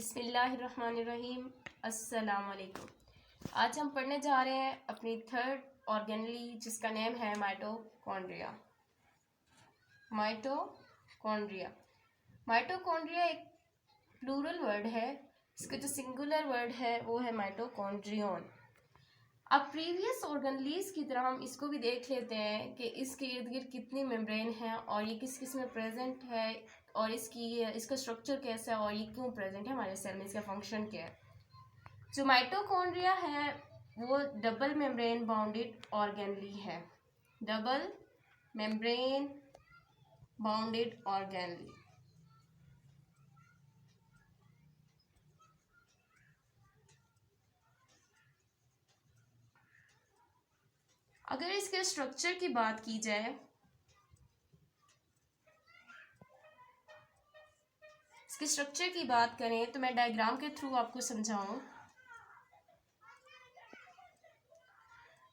बिस्मिल्लाहिर्रहमानिर्रहीम। अस्सलाम वालेकुम। आज हम पढ़ने जा रहे हैं अपनी थर्ड ऑर्गेनली जिसका नेम है माइटोकॉन्ड्रिया। माइटोकॉन्ड्रिया माइटोकॉन्ड्रिया एक प्लूरल वर्ड है। इसका जो सिंगुलर वर्ड है वो है माइटोकॉन्ड्रियन। अब प्रीवियस ऑर्गेनलीज की तरह हम इसको भी देख लेते हैं कि इसके इर्द गिर्द कितनी मेम्ब्रेन है और ये किस किस में प्रेजेंट है और इसका स्ट्रक्चर कैसा है और ये क्यों प्रेजेंट है हमारे सेल में, इसका फंक्शन क्या है। जो माइटोकॉन्ड्रिया है वो डबल मेम्ब्रेन बाउंडेड ऑर्गेनली है। Double membrane bounded organelle. अगर इसके स्ट्रक्चर की बात की जाए, इसके स्ट्रक्चर की बात करें तो मैं डायग्राम के थ्रू आपको समझाऊं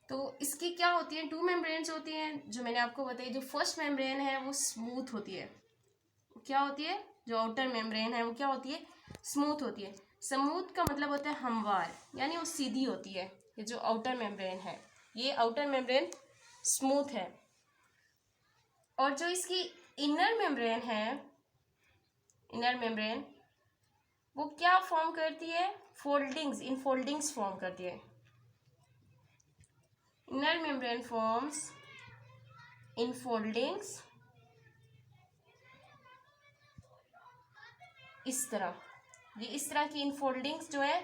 तो इसकी क्या होती है, टू मेम्ब्रेन्स होती हैं। जो मैंने आपको बताई, जो फर्स्ट मेम्ब्रेन है वो स्मूथ होती है। क्या होती है? जो आउटर मेम्ब्रेन है वो क्या होती है? स्मूथ होती है। स्मूथ का मतलब होता है हमवार, यानी वो सीधी होती है। ये जो आउटर मेम्ब्रेन है, ये आउटर मेम्ब्रेन स्मूथ है। और जो इसकी इनर मेम्ब्रेन है, इनर मेम्ब्रेन, वो क्या फॉर्म करती है? फोल्डिंग्स, इनफोल्डिंग्स फॉर्म करती है। इनर मेम्ब्रेन फॉर्म्स इनफोल्डिंग्स इस तरह। ये इस तरह की इनफोल्डिंग्स जो है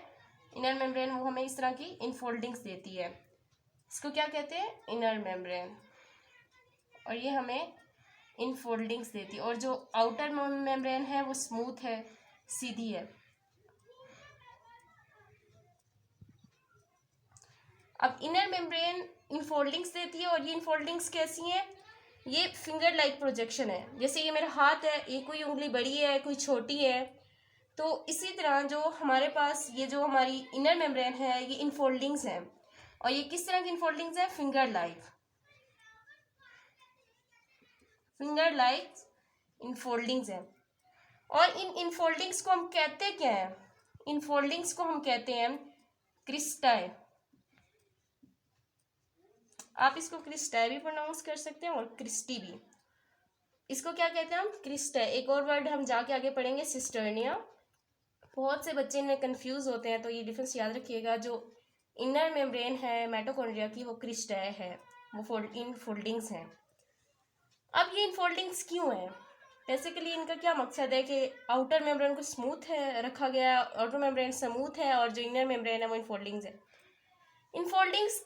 इनर मेम्ब्रेन, वो हमें इस तरह की इनफोल्डिंग्स देती है। इसको क्या कहते हैं? Inner membrane. और ये हमें इनफोल्डिंग्स देती है। और जो आउटर मेम्ब्रेन है वो स्मूथ है, सीधी है। अब इनर मेम्ब्रेन इनफोल्डिंग्स देती है और ये इनफोल्डिंग्स कैसी हैं? ये फिंगर लाइक प्रोजेक्शन है। जैसे ये मेरा हाथ है, ये कोई उंगली बड़ी है कोई छोटी है, तो इसी तरह जो हमारे पास ये जो हमारी इनर मेम्ब्रेन है ये इनफोल्डिंग्स हैं। और ये किस तरह की इनफोल्डिंग्स है? Finger like, finger like infoldings हैं। और इन इनफोल्डिंग्स को हम कहते क्या हैं? इनफोल्डिंग्स को हम कहते हैं क्रिस्टाई। आप इसको क्रिस्टाई भी प्रोनाउंस कर सकते हैं और क्रिस्टी भी। इसको क्या कहते हैं हम? क्रिस्टाई। एक और वर्ड हम जाके आगे पढ़ेंगे, सिस्टर्निया। बहुत से बच्चे इनमें कंफ्यूज होते हैं, तो ये डिफरेंस याद रखिएगा। जो इनर मेम्ब्रेन है माइटोकॉन्ड्रिया की वो क्रिस्टाई है, वो इनफोल्डिंग्स हैं। अब ये इनफोल्डिंग्स क्यों है? बेसिकली इनका क्या मकसद है कि आउटर मेम्ब्रेन को स्मूथ है रखा गया, आउटर मेम्ब्रेन स्मूथ है और जो इनर मेम्ब्रेन है वो इनफोल्डिंग्स है। इनफोल्डिंग्स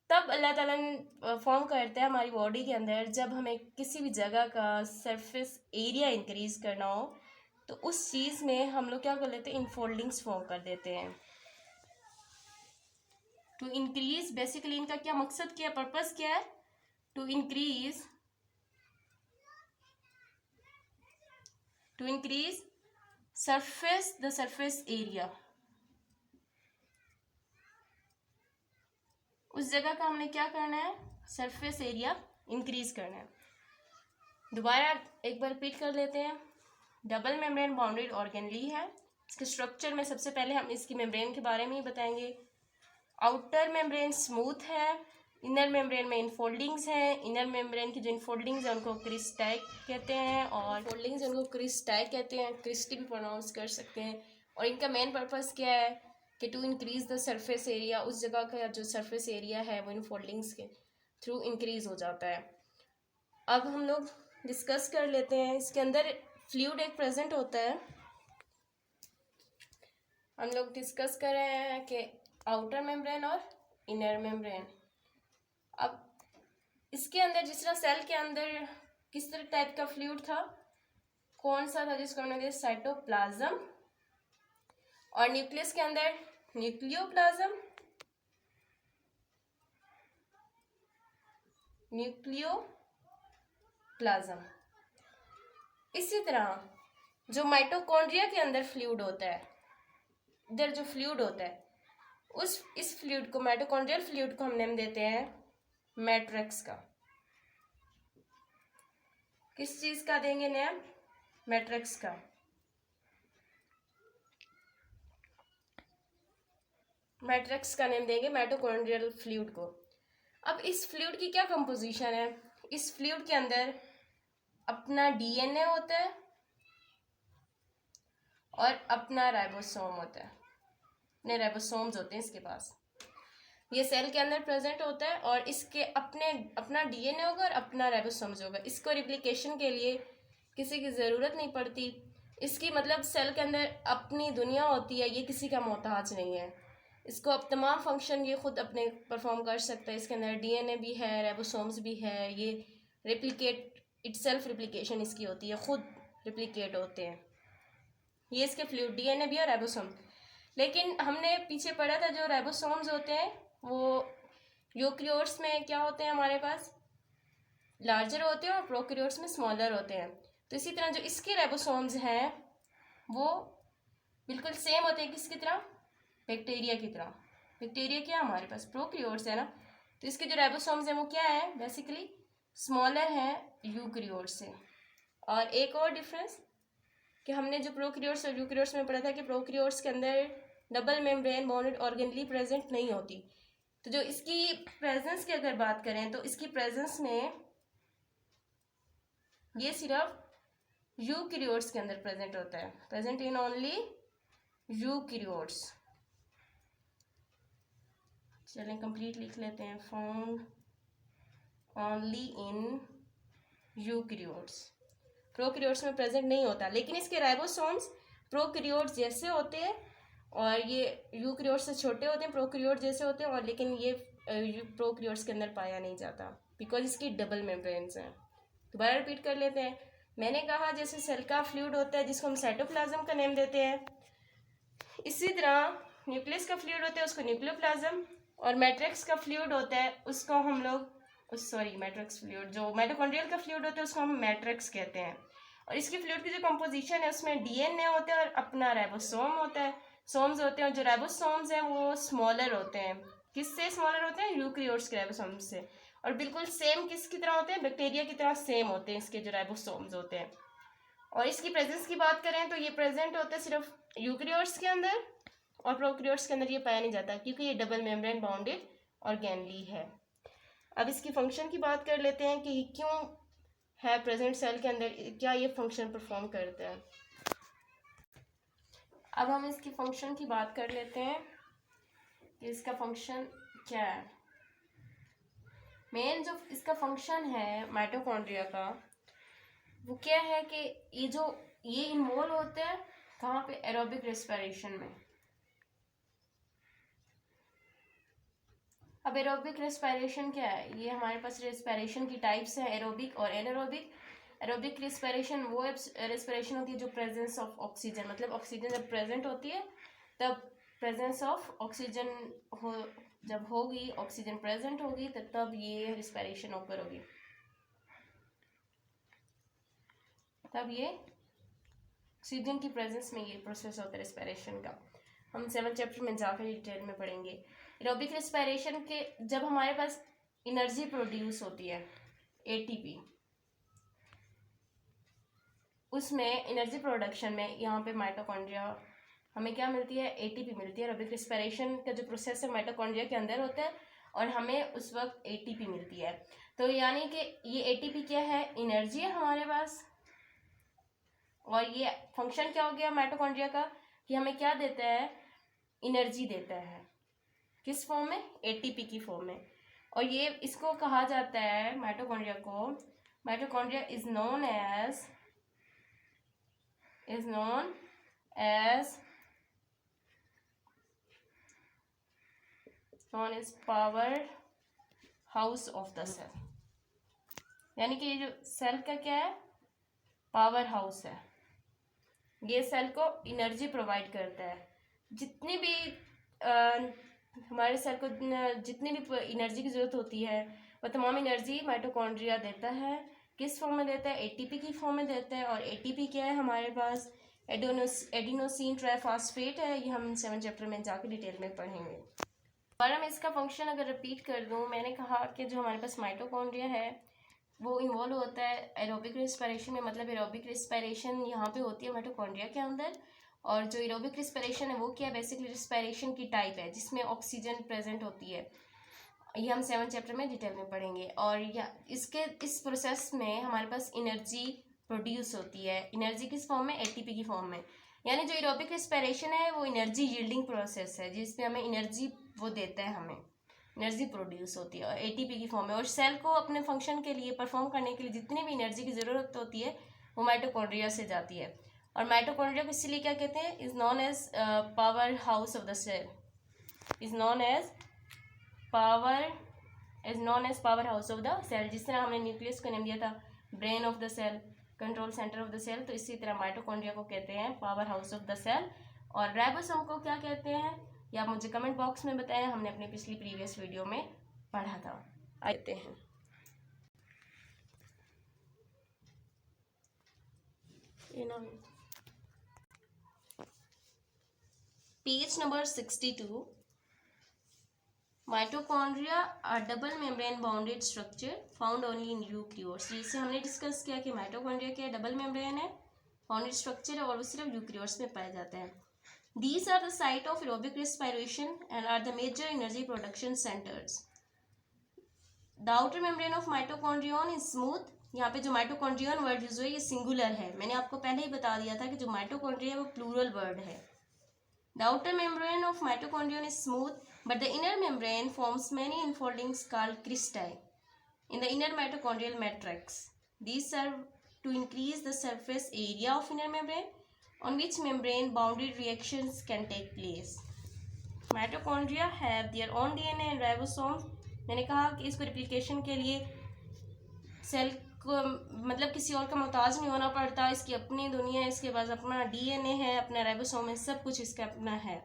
तब अल्लाह ताला ने फॉर्म करता है हमारी बॉडी के अंदर जब हमें किसी भी जगह का सरफेस एरिया इंक्रीज करना हो, तो उस चीज़ में हम लोग क्या कर लेते हैं? इनफोल्डिंग्स फॉर्म कर देते हैं। टू इंक्रीज, बेसिकली इनका क्या मकसद, क्या पर्पस क्या है? To increase the surface area. उस जगह का हमने क्या करना है? सरफेस एरिया इंक्रीज करना है। दोबारा एक बार रिपीट कर लेते हैं। डबल मेम्ब्रेन बाउंडेड ऑर्गेनली है। इसके स्ट्रक्चर में सबसे पहले हम इसकी मेम्ब्रेन के बारे में ही बताएंगे। आउटर मेम्ब्रेन स्मूथ है, इनर मेम्ब्रेन में इनफोल्डिंग्स हैं। इनर मेम्ब्रेन की जो इनफोल्डिंग्स हैं उनको क्रिस्टाई कहते हैं और फोल्डिंग्स उनको क्रिस्टाई कहते हैं, क्रिस्टी भी प्रोनाउंस कर सकते हैं। और इनका मेन पर्पस क्या है कि to increase the surface area. उस जगह का जो सरफेस एरिया है वो इनफोल्डिंग्स के थ्रू इंक्रीज हो जाता है। अब हम लोग डिस्कस कर लेते हैं। इसके अंदर फ्लूइड एक प्रेजेंट होता है। हम लोग डिस्कस कर रहे हैं कि आउटर मेम्ब्रेन और इनर मेम्ब्रेन। अब इसके अंदर जिस तरह सेल के अंदर किस तरह टाइप का फ्लूइड था, कौन सा था? जिसको हमने दिया साइटोप्लाज्म। और न्यूक्लियस के अंदर न्यूक्लियोप्लाज्म, न्यूक्लियोप्लाज्म। इसी तरह जो माइटोकॉन्ड्रिया के अंदर फ्लूइड होता है, इधर जो फ्लूइड होता है इस फ्लूइड को, माइटोकॉन्ड्रियल फ्लूइड को हम नेम देते हैं मैट्रिक्स का। किस चीज का देंगे नेम? मैट्रिक्स का। मैट्रिक्स का नेम देंगे माइटोकॉन्ड्रियल फ्लूइड को। अब इस फ्लूइड की क्या कंपोजिशन है? इस फ्लूइड के अंदर अपना डीएनए होता है और अपना राइबोसोम होता है, अपने राइबोसोम्स होते हैं इसके पास। ये सेल के अंदर प्रेजेंट होता है और इसके अपना डीएनए होगा और अपना राइबोसोम्स होगा। इसको रिप्लिकेशन के लिए किसी की ज़रूरत नहीं पड़ती। इसकी मतलब सेल के अंदर अपनी दुनिया होती है, ये किसी का मोहताज नहीं है। इसको अब तमाम फंक्शन ये खुद अपने परफॉर्म कर सकता है। इसके अंदर डीएनए भी है, राइबोसोम्स भी है। ये रिप्लिकेट इटसेल्फ रिप्लिकेशन इसकी होती है, खुद रिप्लिकेट होते हैं। ये इसके फ्लूइड डीएनए भी और राइबोसोम। लेकिन हमने पीछे पढ़ा था जो राइबोसोम्स होते हैं वो यूकेरियोट्स में क्या होते हैं, हमारे पास लार्जर होते हैं और प्रोकैरियोट्स में स्मॉलर होते हैं। तो इसी तरह जो इसके राइबोसोम्स हैं वो बिल्कुल सेम होते हैं किसकी तरह? बैक्टीरिया की तरह। बैक्टीरिया क्या हमारे पास प्रोकैरियोट्स है ना, तो इसके जो राइबोसोम्स हैं वो क्या है? बेसिकली स्मॉलर हैं यूकेरियोट्स से। और एक और डिफरेंस कि हमने जो प्रोकैरियोट्स और यूकेरियोट्स में पढ़ा था कि प्रोकैरियोट्स के अंदर double membrane bonded organelle present नहीं होती। तो जो इसकी प्रेजेंस की अगर बात करें तो इसकी प्रेजेंस में ये सिर्फ यूकेरियोट्स के अंदर प्रेजेंट होता है, प्रेजेंट इन ओनली यूकेरियोट्स। चलें कंप्लीट लिख लेते हैं, फाउंड ओनली इन यूकेरियोट्स। प्रोकैरियोट्स में प्रेजेंट नहीं होता। लेकिन इसके राइबोसोम्स प्रोकैरियोट्स जैसे होते हैं और ये यूकेरियोट्स से छोटे होते हैं, प्रोकैरियोट जैसे होते हैं, और लेकिन ये प्रोकैरियोट्स के अंदर पाया नहीं जाता बिकॉज इसकी डबल मेम्ब्रेन्स हैं। दोबारा रिपीट कर लेते हैं। मैंने कहा जैसे सेल का फ्लूइड होता है जिसको हम साइटोप्लाज्म का नेम देते हैं, इसी तरह न्यूक्लियस का फ्लूइड होता है उसको न्यूक्लियोप्लाज्म, और मैट्रिक्स का फ्लूइड होता है उसको हम लोग मैट्रिक्स फ्लूइड, जो माइटोकॉन्ड्रियल का फ्लूइड होता है उसको हम मैट्रिक्स कहते हैं। और इसकी फ्लूइड की जो कंपोजिशन है उसमें डीएनए होता है और अपना राइबोसोम होता है, सोम्स होते हैं। और जो राइबोसोम्स हैं वो स्मॉलर होते हैं। किससे स्मॉलर होते हैं? यूकेरियोट्स के राइबोसोम्स से। और बिल्कुल सेम किसकी तरह होते हैं? बैक्टीरिया की तरह सेम होते हैं इसके जो राइबोसोम्स होते हैं। और इसकी प्रेजेंस की बात करें तो ये प्रेजेंट होता है सिर्फ यूकेरियोट्स के अंदर, और प्रोकैरियोट्स के अंदर ये पाया नहीं जाता क्योंकि ये डबल मेम्ब्रेन बाउंडेड ऑर्गेनेली है। अब इसकी फंक्शन की बात कर लेते हैं कि क्यों है प्रेजेंट सेल के अंदर, क्या ये फंक्शन परफॉर्म करता है। अब हम इसकी फंक्शन की बात कर लेते हैं कि इसका फंक्शन क्या है। मेन जो इसका फंक्शन है माइटोकॉन्ड्रिया का वो क्या है कि ये इन्वॉल्व होते हैं कहाँ पे? एरोबिक रेस्पिरेशन में। अब एरोबिक रेस्पिरेशन क्या है? ये हमारे पास रेस्पिरेशन की टाइप्स है, एरोबिक और एनारोबिक। एरोबिक रेस्पिरेशन वो रेस्पिरेशन होती है जो प्रेजेंस ऑफ ऑक्सीजन, मतलब ऑक्सीजन जब प्रेजेंट होती है तब प्रेजेंस ऑफ ऑक्सीजन जब होगी, ऑक्सीजन प्रेजेंट होगी तब ये रेस्पिरेशन ओकर होगी, तब ये ऑक्सीजन की प्रेजेंस में ये प्रोसेस होता है रेस्पिरेशन का। हम 7th चैप्टर में जाकर डिटेल में पढ़ेंगे। एरोबिक रेस्पिरेशन के जब हमारे पास एनर्जी प्रोड्यूस होती है एटीपी, उसमें एनर्जी प्रोडक्शन में यहाँ पे माइटोकॉन्ड्रिया हमें क्या मिलती है? एटीपी मिलती है। एरोबिक रेस्पिरेशन का जो प्रोसेस है माइटोकॉन्ड्रिया के अंदर होता है और हमें उस वक्त एटीपी मिलती है। तो यानी कि ये एटीपी क्या है? एनर्जी है हमारे पास। और ये फंक्शन क्या हो गया माइटोकॉन्ड्रिया का कि हमें क्या देता है? एनर्जी देता है। किस फॉर्म में? एटीपी की फॉर्म में। और ये इसको कहा जाता है माइटोकॉन्ड्रिया को, mitochondria is known as power house of the cell. यानी कि ये जो सेल का क्या है? पावर हाउस है। ये सेल को एनर्जी प्रोवाइड करता है। जितनी भी हमारे सेल को जितनी भी एनर्जी की ज़रूरत होती है वह तमाम एनर्जी माइटोकॉन्ड्रिया देता है। किस फॉर्म में देता है? एटीपी की फॉर्म में देता है। और एटीपी क्या है हमारे पास? एडिनोसिन ट्राइफॉस्फेट है। ये हम 7th चैप्टर में जाकर डिटेल में पढ़ेंगे। दोबारा मैं इसका फंक्शन अगर रिपीट कर दूँ, मैंने कहा कि जो हमारे पास माइटोकॉन्ड्रिया है वो इन्वॉल्व होता है एरोबिक रेस्पिरेशन में। मतलब एरोबिक रेस्पिरेशन यहाँ पे होती है माइटोकॉन्ड्रिया के अंदर, और जो एरोबिक रिस्पिरेशन है वो क्या है, बेसिकली रिस्पिरेशन की टाइप है जिसमें ऑक्सीजन प्रेजेंट होती है। ये हम 7th चैप्टर में डिटेल में पढ़ेंगे। और इस प्रोसेस में हमारे पास एनर्जी प्रोड्यूस होती है। एनर्जी किस फॉर्म में, एटीपी की फॉर्म में। यानी जो एरोबिक रिस्पिरेशन है वो एनर्जी यील्डिंग प्रोसेस है जिसमें हमें एनर्जी वो देता है, हमें एनर्जी प्रोड्यूस होती है और एटीपी की फॉर्म में। और सेल को अपने फंक्शन के लिए, परफॉर्म करने के लिए जितनी भी एनर्जी की ज़रूरत होती है वो माइटोकॉन्ड्रिया से जाती है। और माइटोकॉन्ड्रिया को इसलिए क्या कहते हैं, is known as power house of the cell, is known as power house of the cell. जिस तरह हमने न्यूक्लियस को नाम दिया था brain of the cell, control centre of the cell, तो इसी तरह माइटोकॉन्ड्रिया को कहते हैं power house of the cell. और राइबोसोम को क्या कहते हैं, या आप मुझे कमेंट बॉक्स में बताएं, हमने अपने पिछली प्रीवियस वीडियो में पढ़ा था। आते हैं page number 62। Mitochondria are double membrane bounded structure found only in eukaryotes. जिसे हमने डिस्कस किया कि माइटोकॉन्ड्रिया क्या डबल मेम्ब्रेन है, बाउंडेड स्ट्रक्चर है और वो सिर्फ यूकैरियोट्स में पाया जाता है। These are the site of aerobic respiration and are the major energy production centers. The outer membrane of mitochondrion is smooth. यहाँ पे जो माइटोकॉन्ड्रियन वर्ड यूज हुआ है ये सिंगुलर है। मैंने आपको पहले ही बता दिया था कि जो माइटोकॉन्ड्रिया है वो प्लूरल वर्ड है। The outer membrane of mitochondrion is smooth, but the inner membrane forms many enfoldings called cristae in the inner mitochondrial matrix. These serve to increase the surface area of inner membrane on which membrane bounded reactions can take place. Mitochondria have their own DNA and ribosomes. मैंने कहा कि इसको replication के लिए cell को मतलब किसी और का मोहताज नहीं होना पड़ता, इसकी अपनी दुनिया है, इसके पास अपना डीएनए है, अपना राइबोसोम है, सब कुछ इसका अपना है।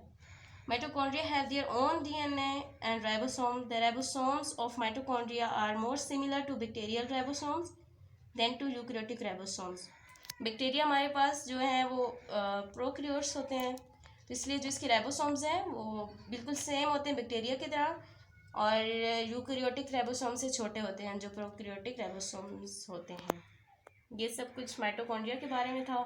Mitochondria have their own DNA and ribosome. The ribosomes of mitochondria are more similar to bacterial ribosomes than to eukaryotic ribosomes. Bacteria हमारे पास जो है वो प्रोकैरियोट्स होते हैं, तो इसलिए जो इसके राइबोसोम्स हैं वो बिल्कुल सेम होते हैं बैक्टीरिया की तरह, और यूकैरियोटिक राइबोसोम से छोटे होते हैं जो प्रोकैरियोटिक राइबोसोम्स होते हैं। ये सब कुछ माइटोकॉन्ड्रिया के बारे में था।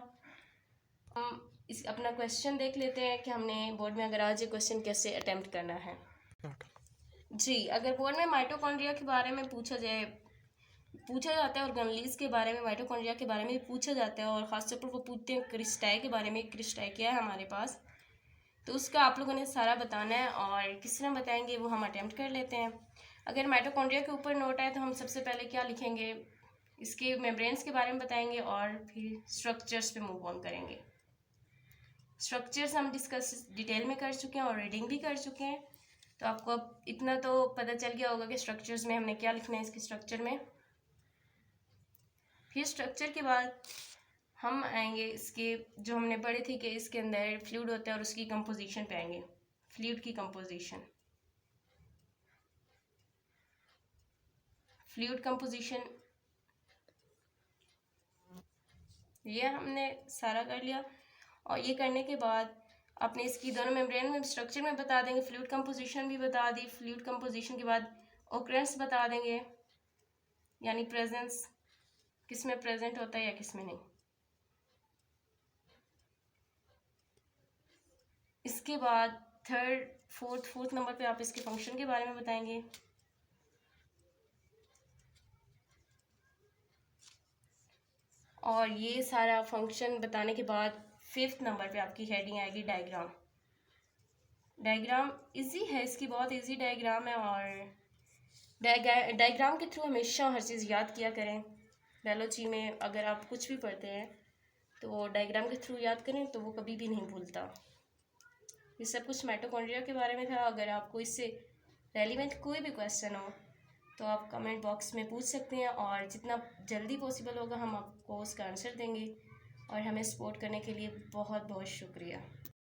हम इस अपना क्वेश्चन देख लेते हैं कि हमने बोर्ड में अगर आज ये क्वेश्चन कैसे अटेम्प्ट करना है। जी, अगर बोर्ड में माइटोकॉन्ड्रिया के बारे में पूछा जाता है, ऑर्गेनेल्स के बारे में, माइटोकॉन्ड्रिया के बारे में पूछा जाता है, और ख़ासतौर पर वो पूछते हैं क्रिस्टाई के बारे में, क्रिस्टाई क्या है हमारे पास, तो उसका आप लोगों ने सारा बताना है और किस तरह बताएंगे वो हम अटेम्प्ट कर लेते हैं। अगर माइटोकॉन्ड्रिया के ऊपर नोट आए तो हम सबसे पहले क्या लिखेंगे, इसके मेम्ब्रेन्स के बारे में बताएंगे और फिर स्ट्रक्चर्स पे मूव ऑन करेंगे। स्ट्रक्चर्स हम डिस्कस डिटेल में कर चुके हैं और रीडिंग भी कर चुके हैं, तो आपको अब इतना तो पता चल गया होगा कि स्ट्रक्चर्स में हमने क्या लिखना है इसके स्ट्रक्चर में। फिर स्ट्रक्चर के बाद हम आएंगे इसके, जो हमने पढ़े थे कि इसके अंदर फ्लूइड होता है और उसकी कंपोजिशन पे आएंगे। फ्लूइड की कंपोजिशन, फ्लूइड कंपोजिशन ये हमने सारा कर लिया। और ये करने के बाद आपने इसकी दोनों मेम्ब्रेन में स्ट्रक्चर में बता देंगे, फ्लूइड कंपोजिशन भी बता दी। फ्लूइड कंपोजिशन के बाद ओकरेंस बता देंगे, यानी प्रेजेंस, किस में प्रेजेंट होता है या किस में नहीं। इसके बाद थर्ड फोर्थ नंबर पे आप इसके फंक्शन के बारे में बताएंगे। और ये सारा फंक्शन बताने के बाद 5th नंबर पे आपकी हेडिंग आएगी डायग्राम। डायग्राम इजी है, इसकी बहुत इजी डायग्राम है, और डायग्राम के थ्रू हमेशा हर चीज़ याद किया करें। बायोलॉजी में अगर आप कुछ भी पढ़ते हैं तो वो डायग्राम के थ्रू याद करें तो वो कभी भी नहीं भूलता। ये सब कुछ माइटोकॉन्ड्रिया के बारे में था। अगर आपको इससे रेलिवेंट कोई भी क्वेश्चन हो तो आप कमेंट बॉक्स में पूछ सकते हैं, और जितना जल्दी पॉसिबल होगा हम आपको उसका आंसर देंगे। और हमें सपोर्ट करने के लिए बहुत बहुत शुक्रिया।